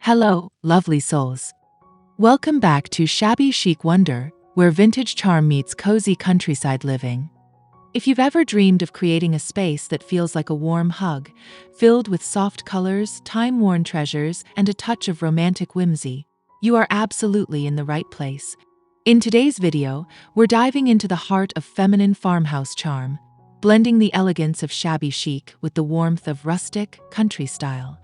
Hello, lovely souls. Welcome back to Shabby Chic Wonder, where vintage charm meets cozy countryside living. If you've ever dreamed of creating a space that feels like a warm hug, filled with soft colors, time-worn treasures, and a touch of romantic whimsy, you are absolutely in the right place. In today's video, we're diving into the heart of feminine farmhouse charm, blending the elegance of shabby chic with the warmth of rustic, country style.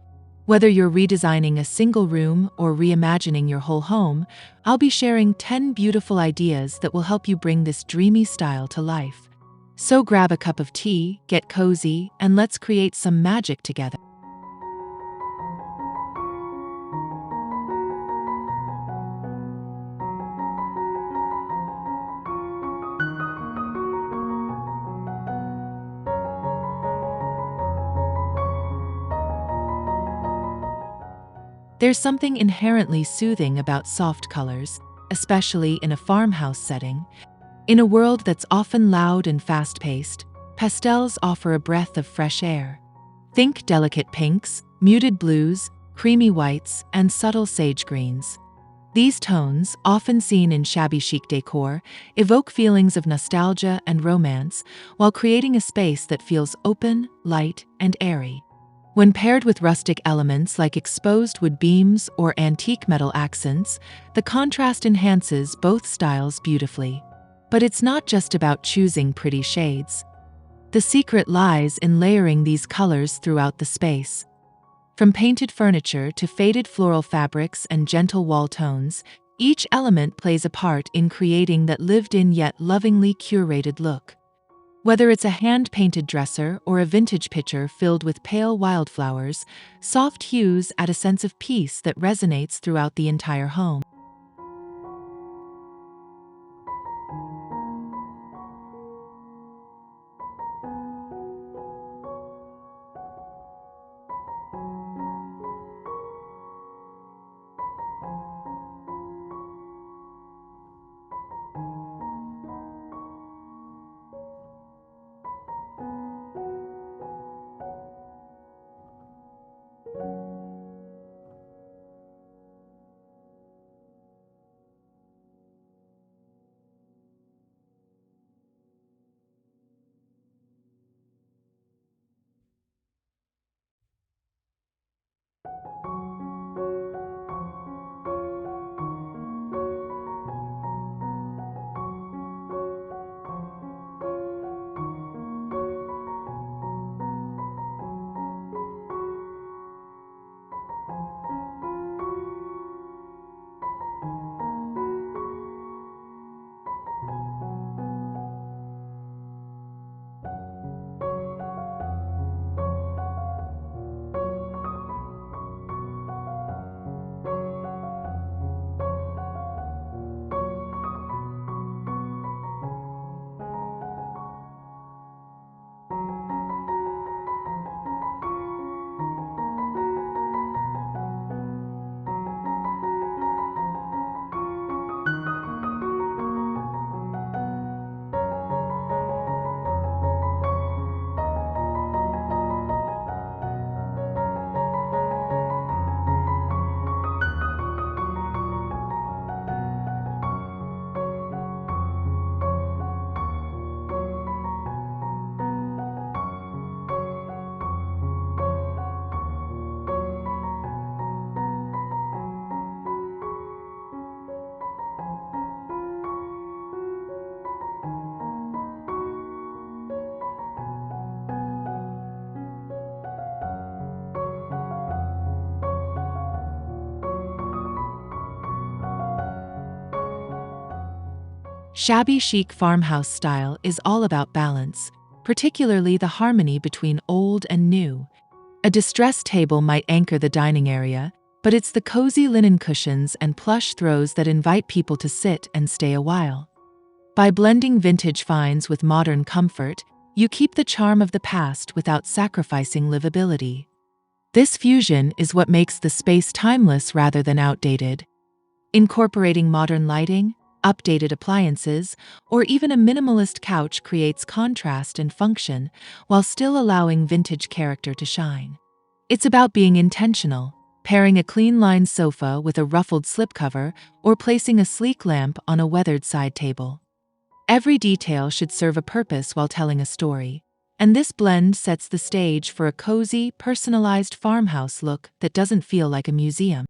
Whether you're redesigning a single room or reimagining your whole home, I'll be sharing 10 beautiful ideas that will help you bring this dreamy style to life. So grab a cup of tea, get cozy, and let's create some magic together. There's something inherently soothing about soft colors, especially in a farmhouse setting. In a world that's often loud and fast-paced, pastels offer a breath of fresh air. Think delicate pinks, muted blues, creamy whites, and subtle sage greens. These tones, often seen in shabby chic decor, evoke feelings of nostalgia and romance while creating a space that feels open, light, and airy. When paired with rustic elements like exposed wood beams or antique metal accents, the contrast enhances both styles beautifully. But it's not just about choosing pretty shades. The secret lies in layering these colors throughout the space. From painted furniture to faded floral fabrics and gentle wall tones, each element plays a part in creating that lived-in yet lovingly curated look. Whether it's a hand-painted dresser or a vintage pitcher filled with pale wildflowers, soft hues add a sense of peace that resonates throughout the entire home. Shabby chic farmhouse style is all about balance, particularly the harmony between old and new. A distressed table might anchor the dining area, but it's the cozy linen cushions and plush throws that invite people to sit and stay a while. By blending vintage finds with modern comfort, you keep the charm of the past without sacrificing livability. This fusion is what makes the space timeless rather than outdated. Incorporating modern lighting, updated appliances, or even a minimalist couch creates contrast and function while still allowing vintage character to shine. It's about being intentional, pairing a clean-lined sofa with a ruffled slipcover or placing a sleek lamp on a weathered side table. Every detail should serve a purpose while telling a story, and this blend sets the stage for a cozy, personalized farmhouse look that doesn't feel like a museum.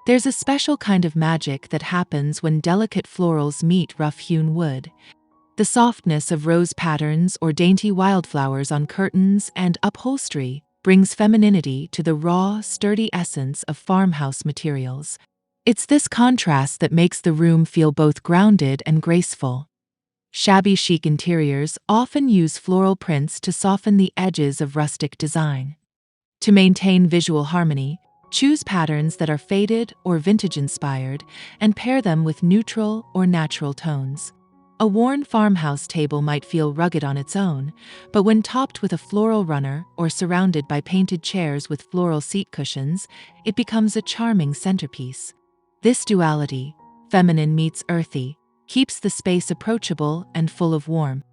There's a special kind of magic that happens when delicate florals meet rough-hewn wood. The softness of rose patterns or dainty wildflowers on curtains and upholstery brings femininity to the raw, sturdy essence of farmhouse materials. It's this contrast that makes the room feel both grounded and graceful. Shabby chic interiors often use floral prints to soften the edges of rustic design. To maintain visual harmony, choose patterns that are faded or vintage-inspired and pair them with neutral or natural tones. A worn farmhouse table might feel rugged on its own, but when topped with a floral runner or surrounded by painted chairs with floral seat cushions, it becomes a charming centerpiece. This duality, feminine meets earthy, keeps the space approachable and full of warmth.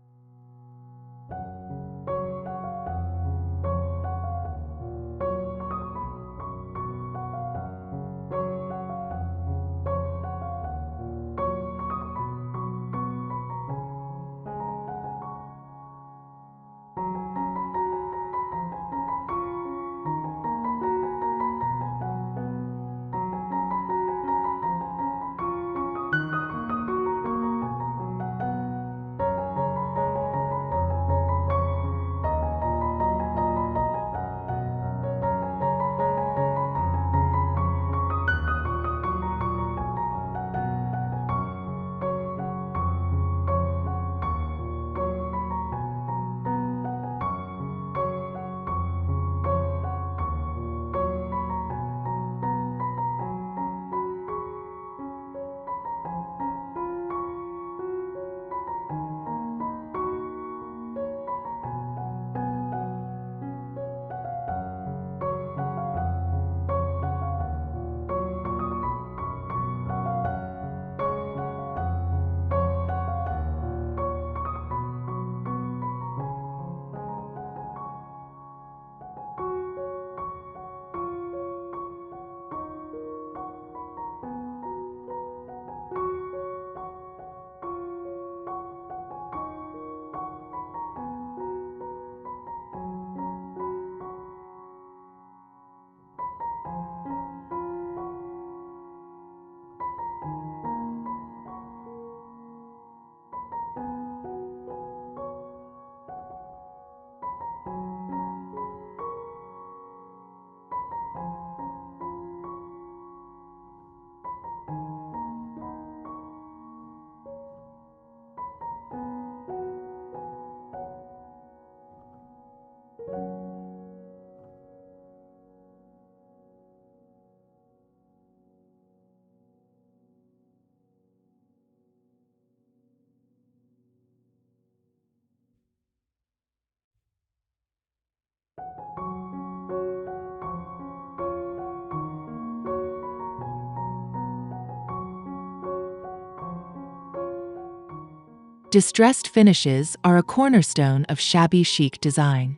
Distressed finishes are a cornerstone of shabby chic design.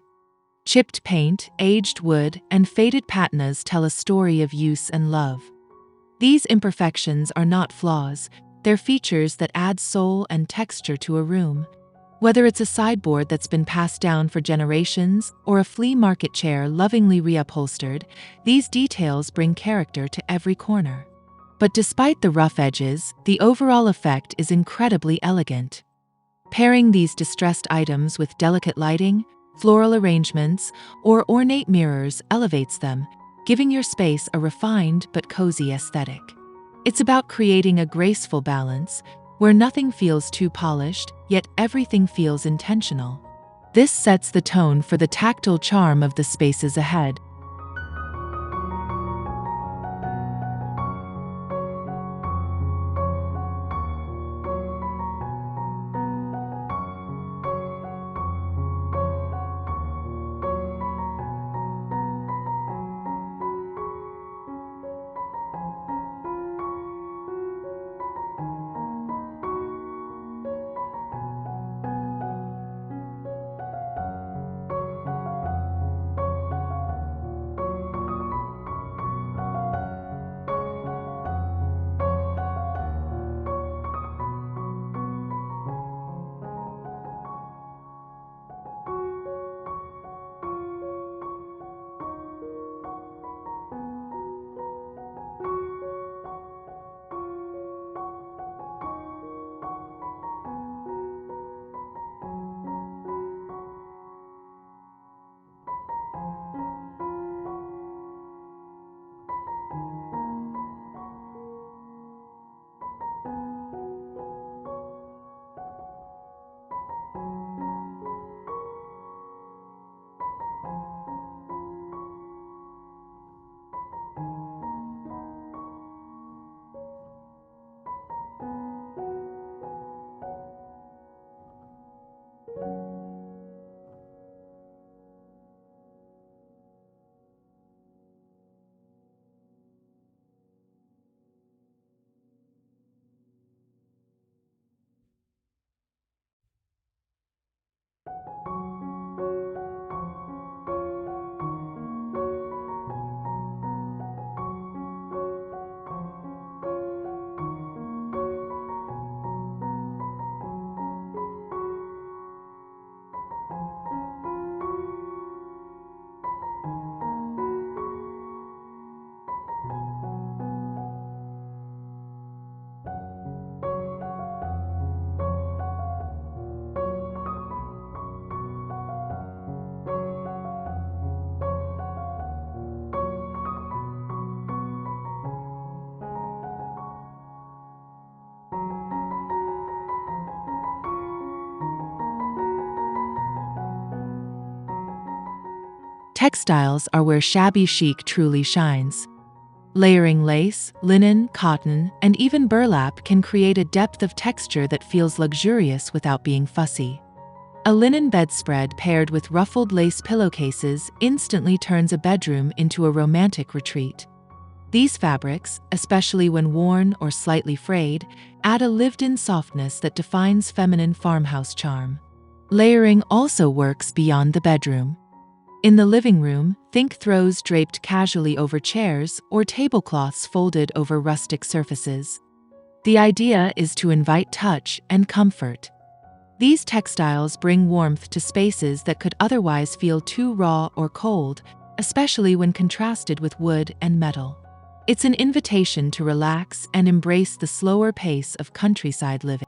Chipped paint, aged wood, and faded patinas tell a story of use and love. These imperfections are not flaws, they're features that add soul and texture to a room. Whether it's a sideboard that's been passed down for generations or a flea market chair lovingly reupholstered, these details bring character to every corner. But despite the rough edges, the overall effect is incredibly elegant. Pairing these distressed items with delicate lighting, floral arrangements, or ornate mirrors elevates them, giving your space a refined but cozy aesthetic. It's about creating a graceful balance, where nothing feels too polished, yet everything feels intentional. This sets the tone for the tactile charm of the spaces ahead. Textiles are where shabby chic truly shines. Layering lace, linen, cotton, and even burlap can create a depth of texture that feels luxurious without being fussy. A linen bedspread paired with ruffled lace pillowcases instantly turns a bedroom into a romantic retreat. These fabrics, especially when worn or slightly frayed, add a lived-in softness that defines feminine farmhouse charm. Layering also works beyond the bedroom. In the living room, think throws draped casually over chairs or tablecloths folded over rustic surfaces. The idea is to invite touch and comfort. These textiles bring warmth to spaces that could otherwise feel too raw or cold, especially when contrasted with wood and metal. It's an invitation to relax and embrace the slower pace of countryside living.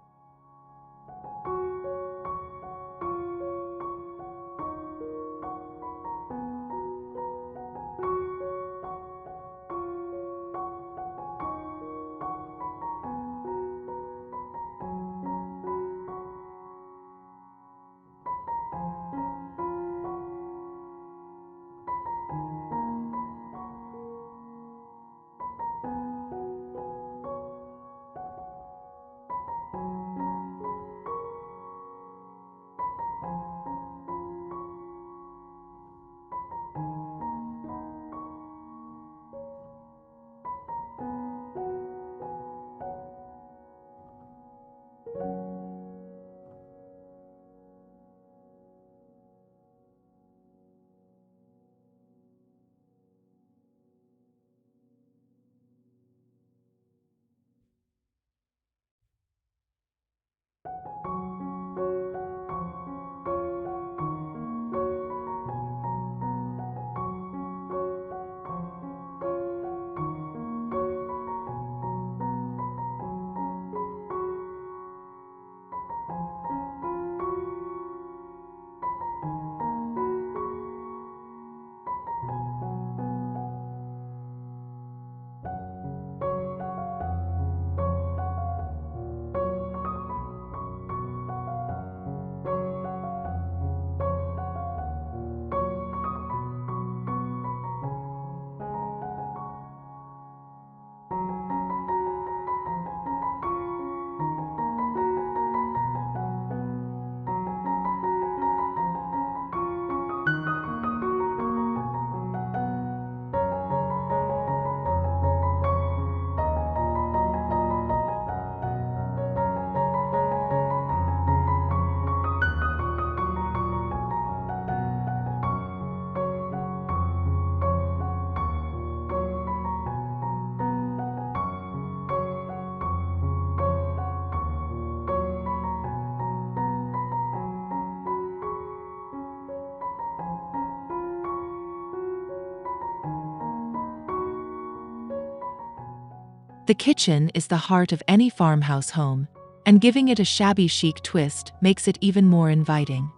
The kitchen is the heart of any farmhouse home, and giving it a shabby chic twist makes it even more inviting.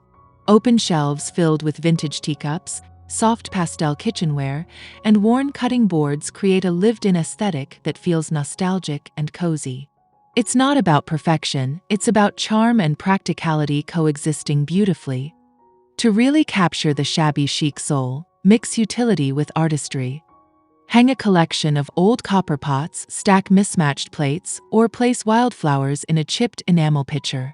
Open shelves filled with vintage teacups, soft pastel kitchenware, and worn cutting boards create a lived-in aesthetic that feels nostalgic and cozy. It's not about perfection, it's about charm and practicality coexisting beautifully. To really capture the shabby chic soul, mix utility with artistry. Hang a collection of old copper pots, stack mismatched plates, or place wildflowers in a chipped enamel pitcher.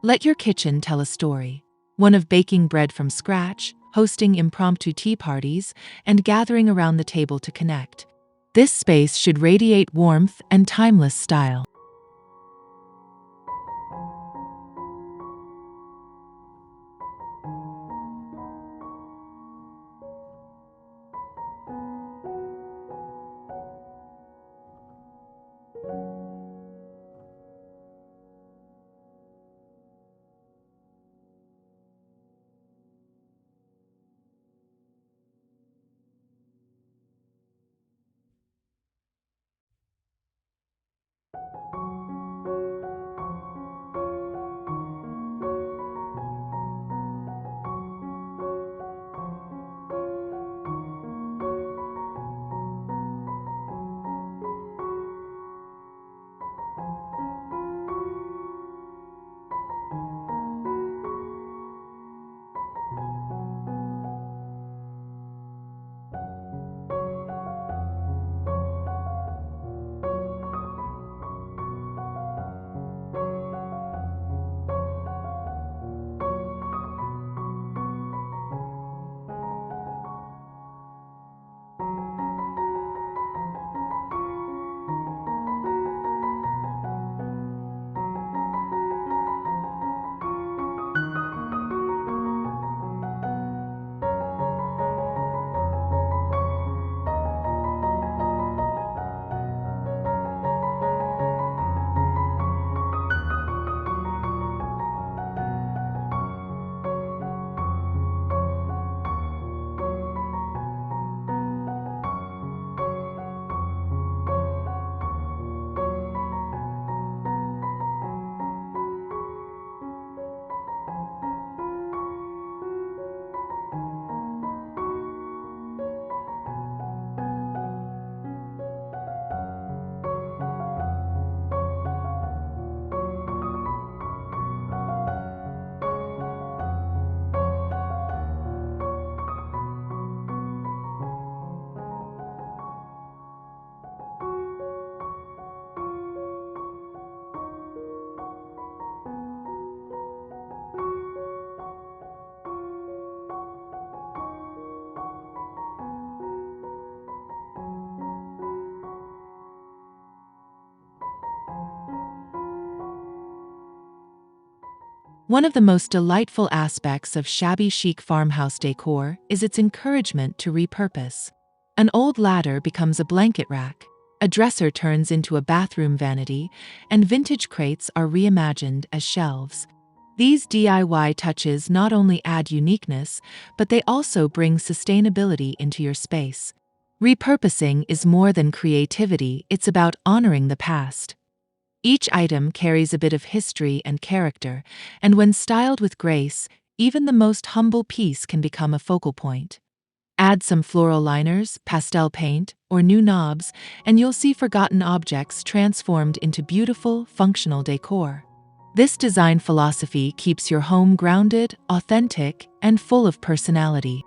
Let your kitchen tell a story. One of baking bread from scratch, hosting impromptu tea parties, and gathering around the table to connect. This space should radiate warmth and timeless style. One of the most delightful aspects of shabby chic farmhouse decor is its encouragement to repurpose. An old ladder becomes a blanket rack, a dresser turns into a bathroom vanity, and vintage crates are reimagined as shelves. These DIY touches not only add uniqueness, but they also bring sustainability into your space. Repurposing is more than creativity, it's about honoring the past. Each item carries a bit of history and character, and when styled with grace, even the most humble piece can become a focal point. Add some floral liners, pastel paint, or new knobs, and you'll see forgotten objects transformed into beautiful, functional decor. This design philosophy keeps your home grounded, authentic, and full of personality.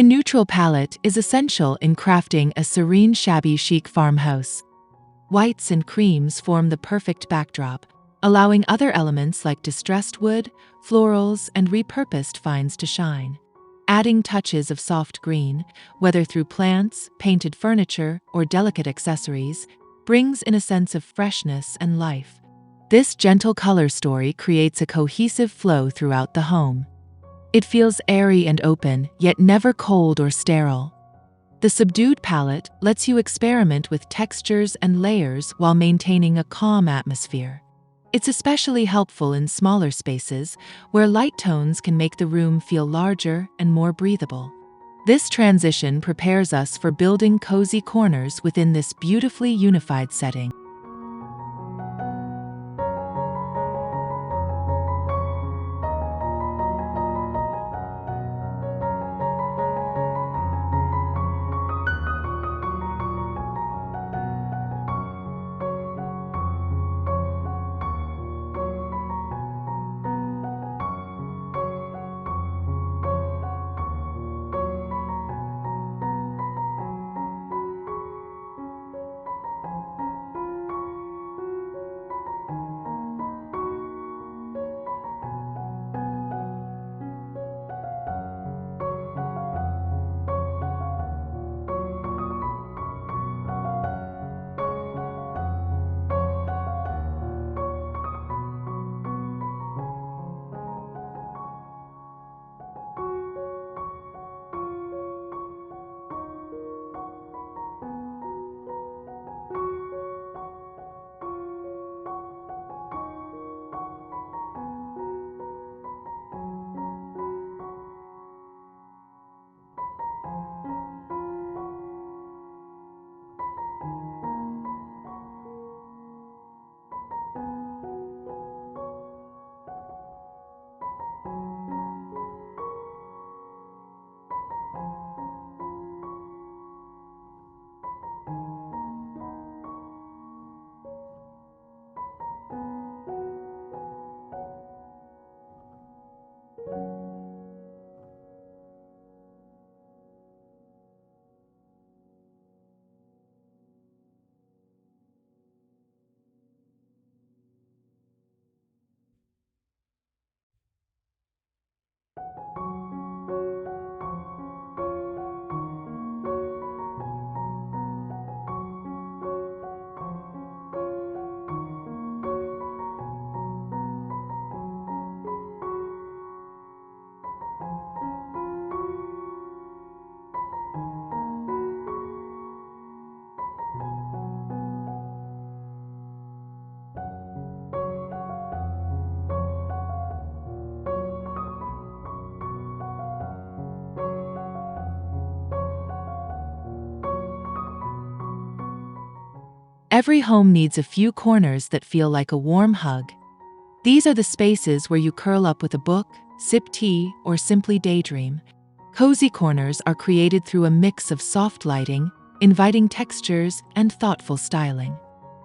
A neutral palette is essential in crafting a serene shabby chic farmhouse. Whites and creams form the perfect backdrop, allowing other elements like distressed wood, florals, and repurposed finds to shine. Adding touches of soft green, whether through plants, painted furniture, or delicate accessories, brings in a sense of freshness and life. This gentle color story creates a cohesive flow throughout the home. It feels airy and open, yet never cold or sterile. The subdued palette lets you experiment with textures and layers while maintaining a calm atmosphere. It's especially helpful in smaller spaces where light tones can make the room feel larger and more breathable. This transition prepares us for building cozy corners within this beautifully unified setting. Every home needs a few corners that feel like a warm hug. These are the spaces where you curl up with a book, sip tea, or simply daydream. Cozy corners are created through a mix of soft lighting, inviting textures, and thoughtful styling.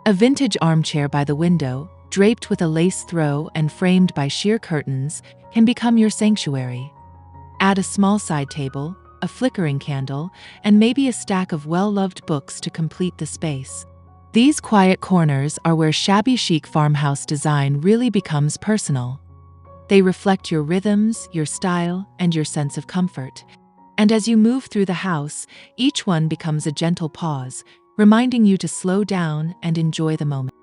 A vintage armchair by the window, draped with a lace throw and framed by sheer curtains, can become your sanctuary. Add a small side table, a flickering candle, and maybe a stack of well-loved books to complete the space. These quiet corners are where shabby chic farmhouse design really becomes personal. They reflect your rhythms, your style, and your sense of comfort. And as you move through the house, each one becomes a gentle pause, reminding you to slow down and enjoy the moment.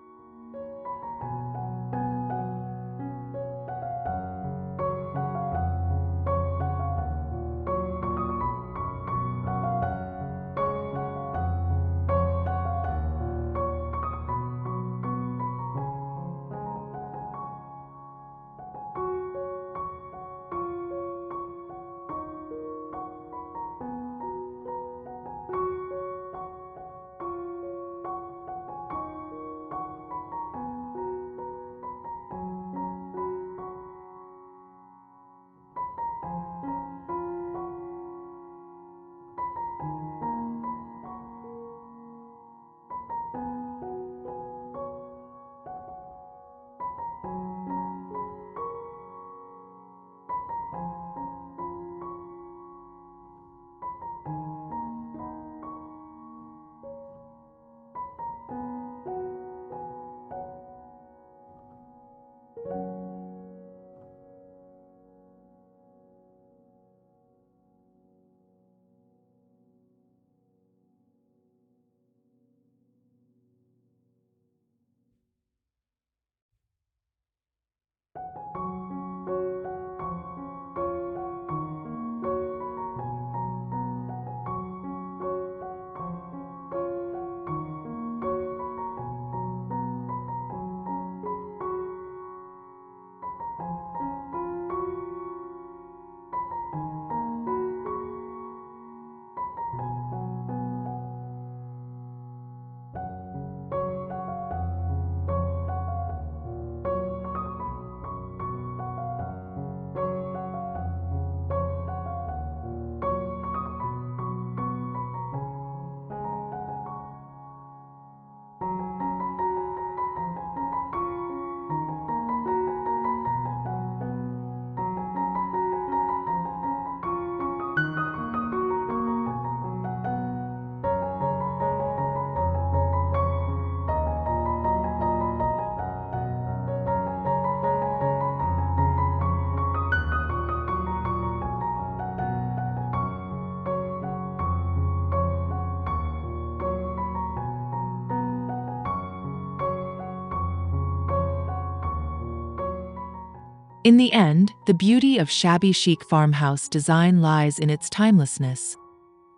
In the end, the beauty of shabby chic farmhouse design lies in its timelessness.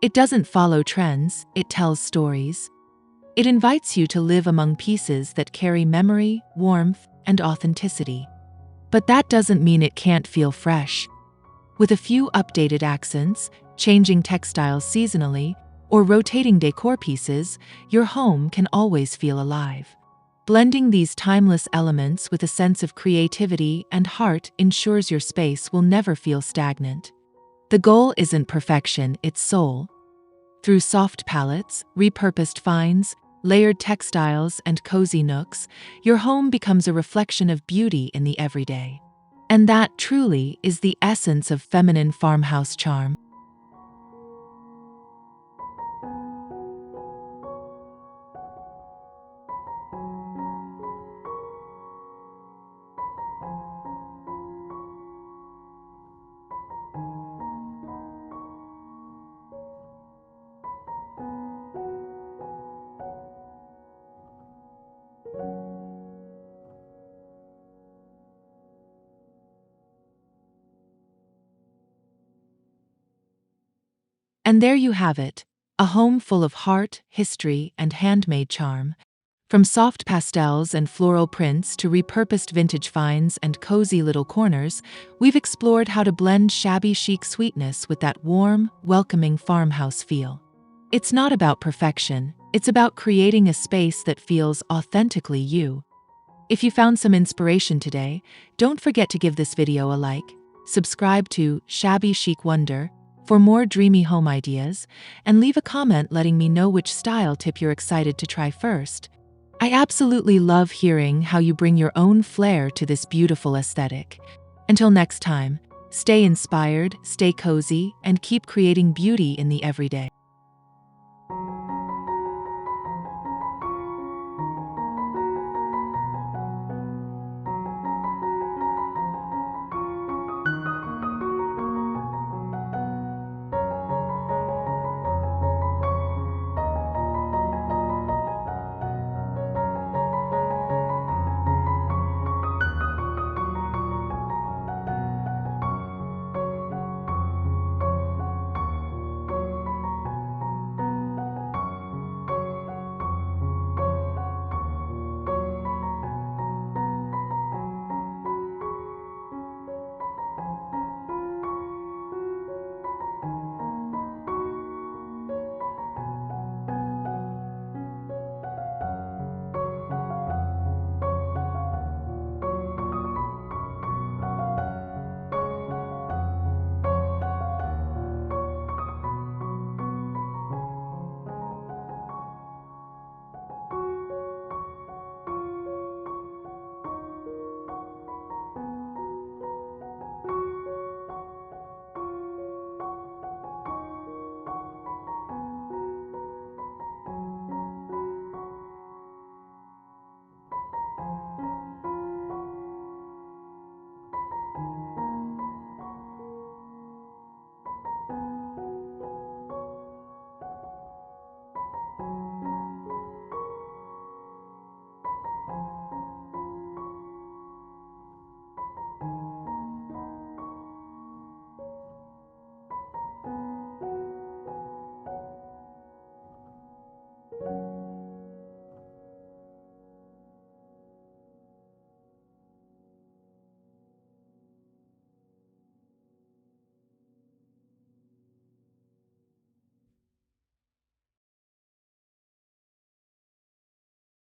It doesn't follow trends, it tells stories. It invites you to live among pieces that carry memory, warmth, and authenticity. But that doesn't mean it can't feel fresh. With a few updated accents, changing textiles seasonally, or rotating decor pieces, your home can always feel alive. Blending these timeless elements with a sense of creativity and heart ensures your space will never feel stagnant. The goal isn't perfection, it's soul. Through soft palettes, repurposed finds, layered textiles, and cozy nooks, your home becomes a reflection of beauty in the everyday. And that truly is the essence of feminine farmhouse charm. And there you have it, a home full of heart, history, and handmade charm. From soft pastels and floral prints to repurposed vintage finds and cozy little corners, we've explored how to blend shabby chic sweetness with that warm, welcoming farmhouse feel. It's not about perfection, it's about creating a space that feels authentically you. If you found some inspiration today, don't forget to give this video a like, subscribe to Shabby Chic Wonder for more dreamy home ideas, and leave a comment letting me know which style tip you're excited to try first. I absolutely love hearing how you bring your own flair to this beautiful aesthetic. Until next time, stay inspired, stay cozy, and keep creating beauty in the everyday.